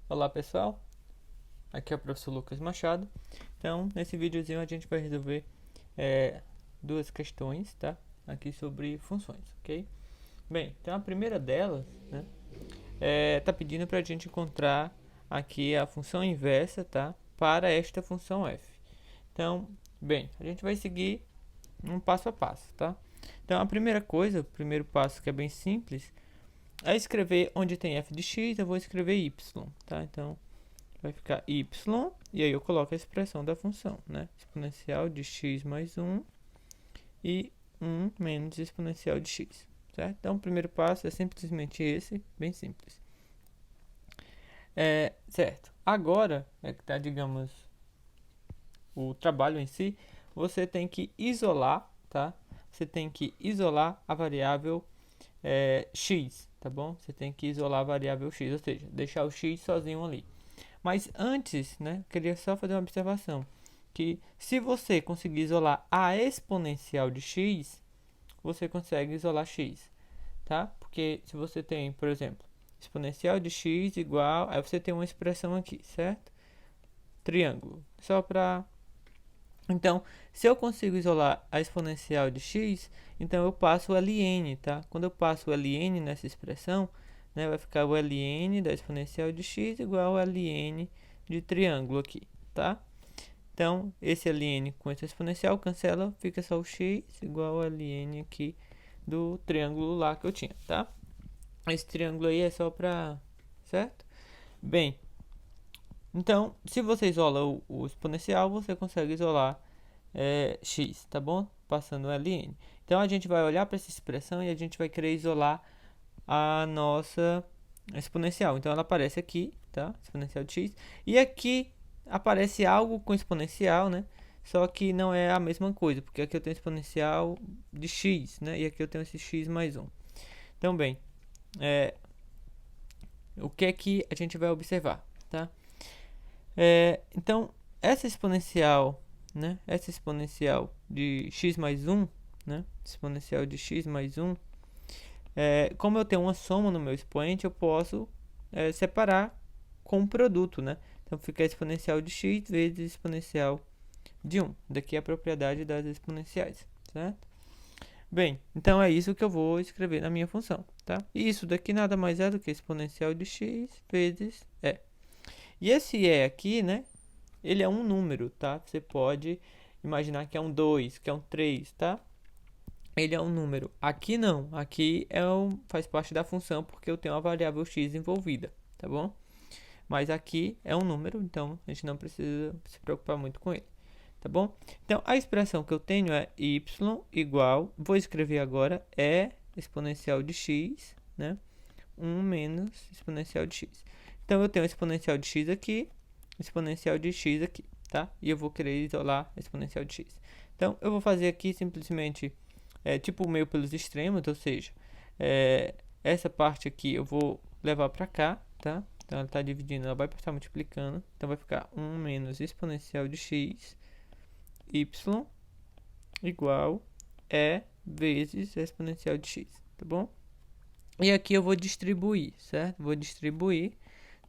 Olá pessoal, aqui é o professor Lucas Machado. Então, nesse videozinho a gente vai resolver duas questões, tá? Aqui sobre funções, ok? Bem, então a primeira delas, né, tá pedindo para a gente encontrar aqui a função inversa, tá? Para esta função f. Então, bem, a gente vai seguir um passo a passo, tá? Então, a primeira coisa, o primeiro passo que é bem simples, é escrever onde tem f de x, eu vou escrever y, tá? Então, vai ficar y, e aí eu coloco a expressão da função, né? Exponencial de x mais 1 e 1 menos exponencial de x, certo? Então, o primeiro passo é simplesmente esse, bem simples. Certo. Agora, é que tá, digamos, o trabalho em si, você tem que isolar, tá? Você tem que isolar a variável x, tá bom? Você tem que isolar a variável x, ou seja, deixar o x sozinho ali. Mas antes, né, queria só fazer uma observação, que se você conseguir isolar a exponencial de x, você consegue isolar x, tá? Porque se você tem, por exemplo, exponencial de x igual, aí você tem uma expressão aqui, certo? Triângulo. Só para Então, se eu consigo isolar a exponencial de x, então eu passo o ln, tá? Quando eu passo o ln nessa expressão, né, vai ficar o ln da exponencial de x igual ao ln de triângulo aqui, tá? Então, esse ln com essa exponencial cancela, fica só o x igual ao ln aqui do triângulo lá que eu tinha, tá? Esse triângulo aí é só para, certo? Bem, então, se você isola o exponencial, você consegue isolar x, tá bom? Passando o ln. Então, a gente vai olhar para essa expressão e a gente vai querer isolar a nossa exponencial. Então, ela aparece aqui, tá? Exponencial de x. E aqui aparece algo com exponencial, né? Só que não é a mesma coisa, porque aqui eu tenho exponencial de x, né? E aqui eu tenho esse x mais 1. Então, bem, o que é que a gente vai observar, tá? Então, essa exponencial, né? Essa exponencial de x mais 1, né? Exponencial de x mais 1, como eu tenho uma soma no meu expoente, eu posso separar com um produto, né? Então, fica a exponencial de x vezes exponencial de 1. Daqui é a propriedade das exponenciais, certo? Bem, então é isso que eu vou escrever na minha função, tá? E isso daqui nada mais é do que exponencial de x vezes e. E esse e aqui, né? Ele é um número, tá? Você pode imaginar que é um 2, que é um 3, tá? Ele é um número. Aqui não. Aqui faz parte da função porque eu tenho a variável x envolvida, tá bom? Mas aqui é um número, então a gente não precisa se preocupar muito com ele, tá bom? Então, a expressão que eu tenho é y igual, vou escrever agora, exponencial de x, né? 1 menos exponencial de x. Então, eu tenho exponencial de x aqui, exponencial de x aqui, tá? E eu vou querer isolar a exponencial de x. Então, eu vou fazer aqui simplesmente, tipo meio pelos extremos, ou seja, essa parte aqui eu vou levar para cá, tá? Então, ela está dividindo, ela vai estar multiplicando. Então, vai ficar 1 menos exponencial de x, y, igual vezes exponencial de x, tá bom? E aqui eu vou distribuir, certo? Vou distribuir,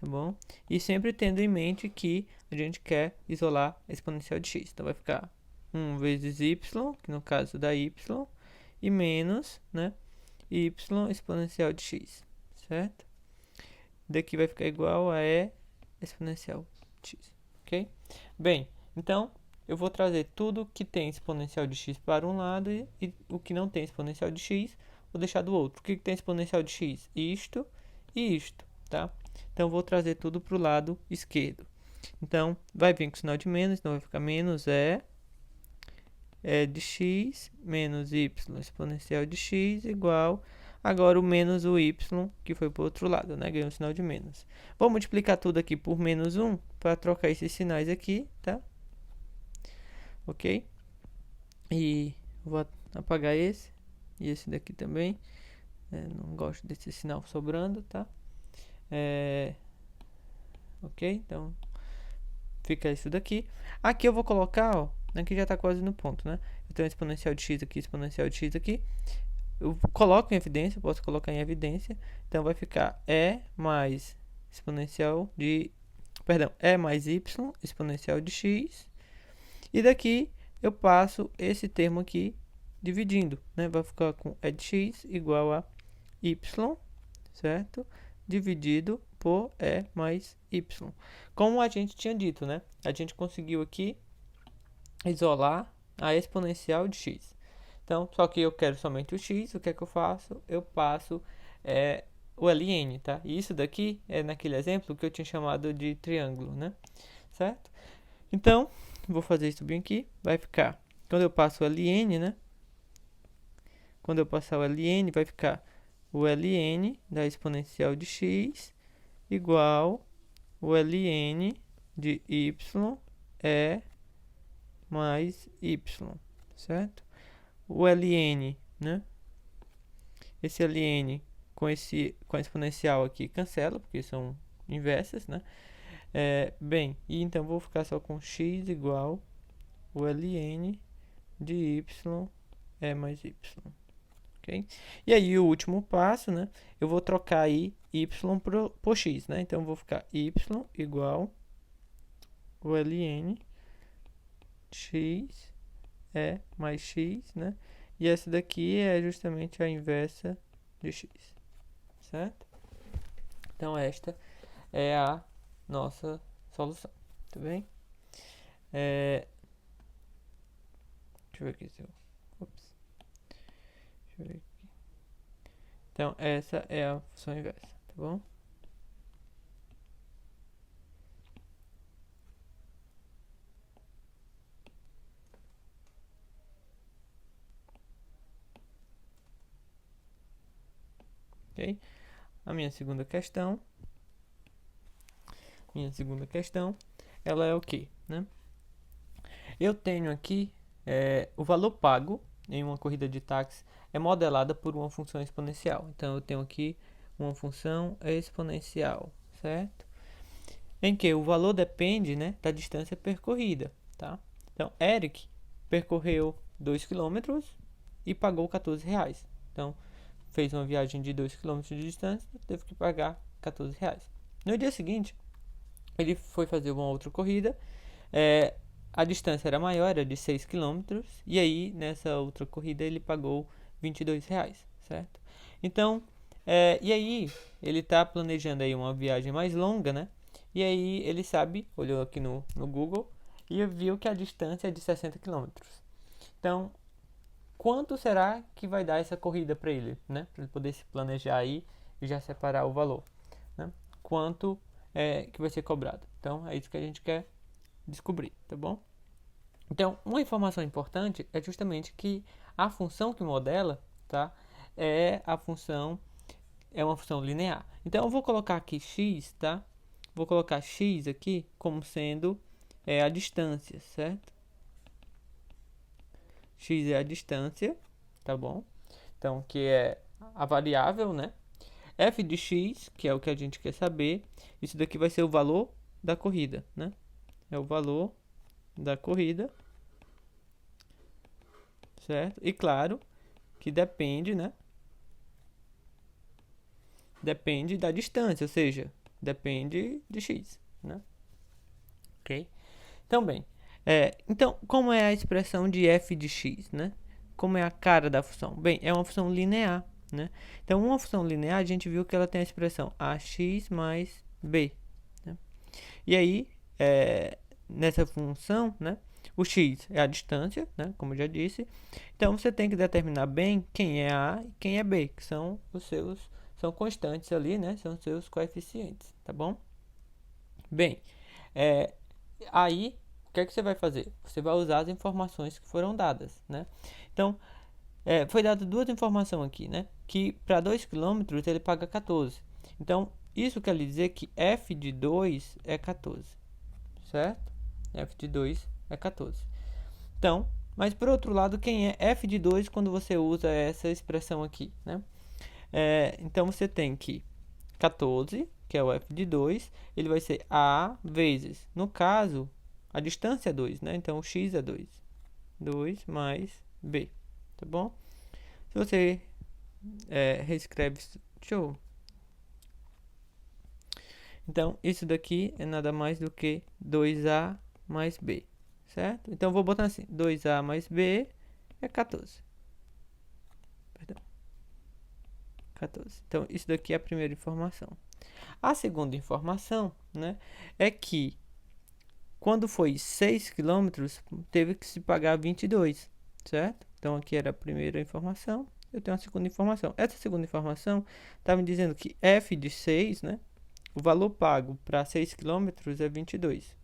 tá bom? E sempre tendo em mente que a gente quer isolar a exponencial de x. Então vai ficar 1 vezes y, que no caso dá y, e menos, né? Y exponencial de x, certo? Daqui vai ficar igual a e exponencial de x, ok? Bem, então eu vou trazer tudo que tem exponencial de x para um lado e o que não tem exponencial de x vou deixar do outro. O que tem exponencial de x? Isto e isto, tá? Então, vou trazer tudo para o lado esquerdo. Então, vai vir com sinal de menos, então vai ficar menos de x menos y exponencial de x igual, agora o menos o y, que foi para o outro lado, né? Ganhou um sinal de menos. Vou multiplicar tudo aqui por menos 1 para trocar esses sinais aqui, tá? Ok? E vou apagar esse e esse daqui também. Não gosto desse sinal sobrando, tá? Ok? Então, fica isso daqui. Aqui eu vou colocar, ó, aqui já está quase no ponto, né? Eu tenho exponencial de x aqui, exponencial de x aqui. Eu coloco em evidência, posso colocar em evidência. Então, vai ficar e mais exponencial de, perdão, E mais Y exponencial de x. E daqui eu passo esse termo aqui dividindo, né? Vai ficar com E de x igual a Y, certo? Dividido por E mais Y. Como a gente tinha dito, né? A gente conseguiu aqui isolar a exponencial de x. Então, só que eu quero somente o x, o que é que eu faço? Eu passo o ln, tá? E isso daqui é naquele exemplo que eu tinha chamado de triângulo, né? Certo? Então, vou fazer isso bem aqui. Vai ficar, quando eu passo o ln, né? Quando eu passar o ln, vai ficar o ln da exponencial de x igual o ln de y mais y, certo? O ln, né? Esse ln com a exponencial aqui cancela, porque são inversas, né? Bem, e então vou ficar só com x igual o ln de y mais y, ok? E aí o último passo, né? Eu vou trocar aí y por x, né? Então vou ficar y igual o ln x mais x, né? E essa daqui é justamente a inversa de x, certo? Então esta é a nossa solução, tá bem? Deixa eu ver aqui se eu... Ups. Deixa eu ver aqui. Então essa é a função inversa, tá bom? Ok? A minha segunda questão, ela é o que, né? Eu tenho aqui o valor pago em uma corrida de táxi é modelada por uma função exponencial. Então eu tenho aqui uma função exponencial, certo? Em que o valor depende, né, da distância percorrida, tá? Então Eric percorreu 2 km e pagou R$14. Então fez uma viagem de 2 km de distância, teve que pagar R$14. No dia seguinte, ele foi fazer uma outra corrida, a distância era maior, era de 6 km, e aí nessa outra corrida ele pagou R$22, certo? Então, e aí ele está planejando aí uma viagem mais longa, né? E aí ele sabe, olhou aqui no Google e viu que a distância é de 60 km. Então, quanto será que vai dar essa corrida para ele, né? Para ele poder se planejar aí e já separar o valor, né? Quanto que vai ser cobrado. Então, é isso que a gente quer descobrir, tá bom? Então, uma informação importante é justamente que a função que modela, tá? É uma função linear. Então, eu vou colocar aqui x, tá? Vou colocar x aqui como sendo a distância, certo? X é a distância, tá bom? Então, que é a variável, né? F de x, que é o que a gente quer saber, isso daqui vai ser o valor da corrida, né? É o valor da corrida, certo? E claro que depende, né? Depende da distância, ou seja, depende de x, né? Ok? Então, bem, então, como é a expressão de f de x, né? Como é a cara da função? Bem, é uma função linear, né? Então, uma função linear, a gente viu que ela tem a expressão ax mais b, né? E aí, nessa função, né? O x é a distância, né? Como eu já disse. Então, você tem que determinar bem quem é a e quem é b, que são os seus, são constantes ali, né? São os seus coeficientes, tá bom? Bem, aí, o que é que você vai fazer? Você vai usar as informações que foram dadas, né? Então, foi dado duas informações aqui, né? Que para 2 km ele paga 14. Então, isso quer dizer que f de 2 é 14, certo? F de 2 é 14. Então, mas por outro lado, quem é f de 2 quando você usa essa expressão aqui, né? Então, você tem que 14, que é o f de 2, ele vai ser a vezes, no caso, a distância é 2, né? Então, o x é 2. 2 mais b, tá bom? Se você reescreve... Deixa eu Então, isso daqui é nada mais do que 2A mais B, certo? Então, vou botar assim, 2A mais B é 14. Perdão, 14. Então, isso daqui é a primeira informação. A segunda informação, né, é que quando foi 6 km, teve que se pagar 22, certo? Então, aqui era a primeira informação. Eu tenho a segunda informação. Essa segunda informação está me dizendo que f de 6, né, o valor pago para 6 km é 22.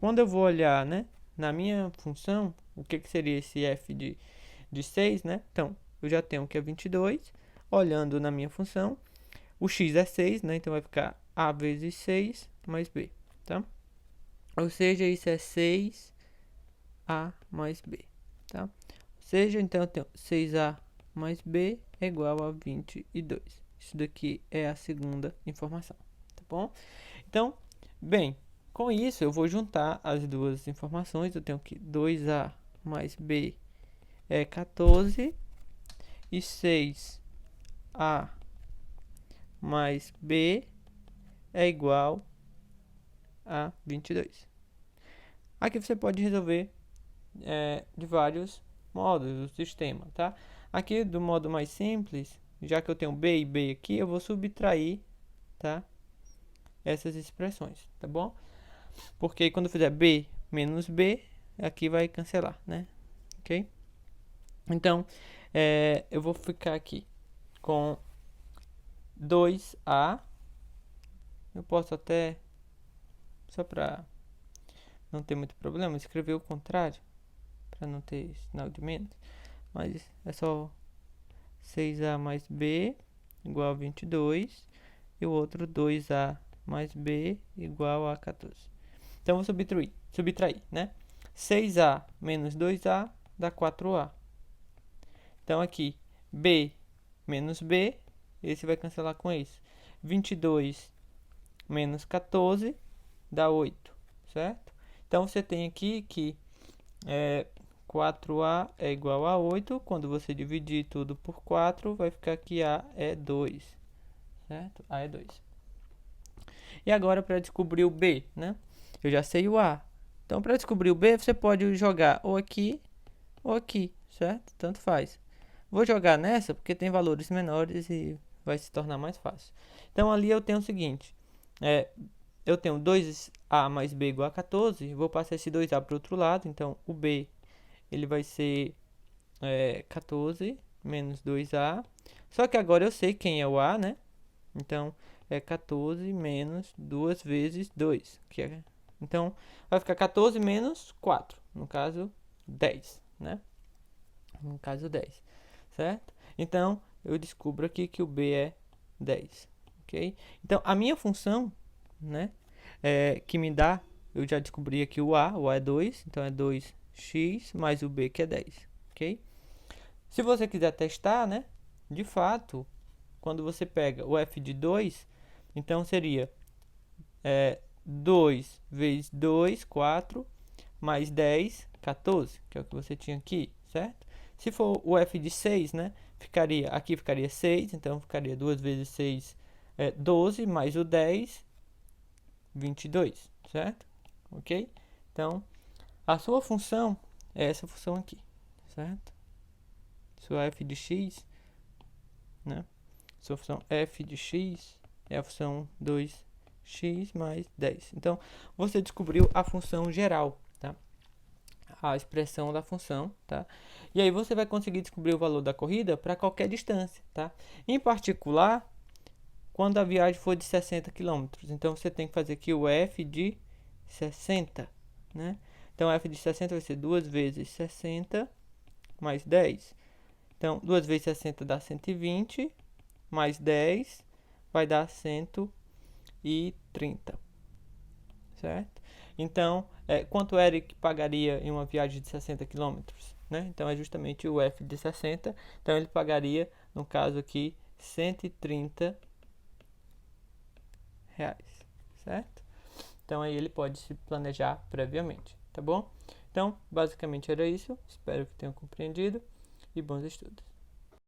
Quando eu vou olhar, né, na minha função, o que seria esse f de 6, né? Então, eu já tenho que é 22. Olhando na minha função, o x é 6, né? Então, vai ficar a vezes 6 mais b, tá? Ou seja, isso é 6a mais b, tá? Ou seja, então, eu tenho 6a mais b é igual a 22. Isso daqui é a segunda informação, tá bom? Então, bem, com isso eu vou juntar as duas informações. Eu tenho que 2a mais b é 14 e 6a mais b é igual a 22. Aqui você pode resolver de vários modos o sistema, tá? Aqui do modo mais simples, já que eu tenho b e b aqui, eu vou subtrair, tá, essas expressões, tá bom? Porque quando eu fizer b menos b, aqui vai cancelar, né? Ok? Então, eu vou ficar aqui com 2a. Eu posso até, só para não ter muito problema, escrever o contrário, para não ter sinal de menos. Mas é só 6a mais b igual a 22 e o outro 2a mais b igual a 14. Então, vou subtrair, né? 6a menos 2a dá 4a. Então, aqui, b menos b, esse vai cancelar com esse. 22 menos 14 dá 8, certo? Então, você tem aqui que 4a é igual a 8. Quando você dividir tudo por 4, vai ficar que a é 2, certo? A é 2. E agora, para descobrir o b, né? Eu já sei o a. Então, para descobrir o b, você pode jogar ou aqui, certo? Tanto faz. Vou jogar nessa porque tem valores menores e vai se tornar mais fácil. Então, ali eu tenho o seguinte. Eu tenho 2a mais b igual a 14. Vou passar esse 2a para o outro lado. Então, o b ele vai ser 14 menos 2a. Só que agora eu sei quem é o a, né? Então, é 14 menos 2 vezes 2. Então, vai ficar 14 menos 4. No caso, 10, né? No caso, 10. Certo? Então, eu descubro aqui que o b é 10. Ok? Então, a minha função, né? Que me dá, eu já descobri aqui o a é 2. Então, é 2x mais o b, que é 10. Ok? Se você quiser testar, né? De fato, quando você pega o f de 2, então seria 2 vezes 2, 4, mais 10, 14, que é o que você tinha aqui, certo? Se for o f de 6, né? Aqui ficaria 6, então ficaria 2 vezes 6, 12, mais o 10, 22, certo? Ok? Então, a sua função é essa função aqui, certo? Sua f de x, né? Sua função f de x é a função 2x mais 10. Então, você descobriu a função geral, tá? A expressão da função, tá? E aí você vai conseguir descobrir o valor da corrida para qualquer distância, tá? Em particular, quando a viagem for de 60 km. Então, você tem que fazer aqui o f de 60, né? Então, f de 60 vai ser 2 vezes 60 mais 10. Então, 2 vezes 60 dá 120, mais 10 vai dar 130, certo? Então, quanto Eric pagaria em uma viagem de 60 km? Né? Então, é justamente o f de 60. Então, ele pagaria, no caso aqui, 130 reais, certo? Então, aí ele pode se planejar previamente, tá bom? Então, basicamente era isso. Espero que tenham compreendido e bons estudos.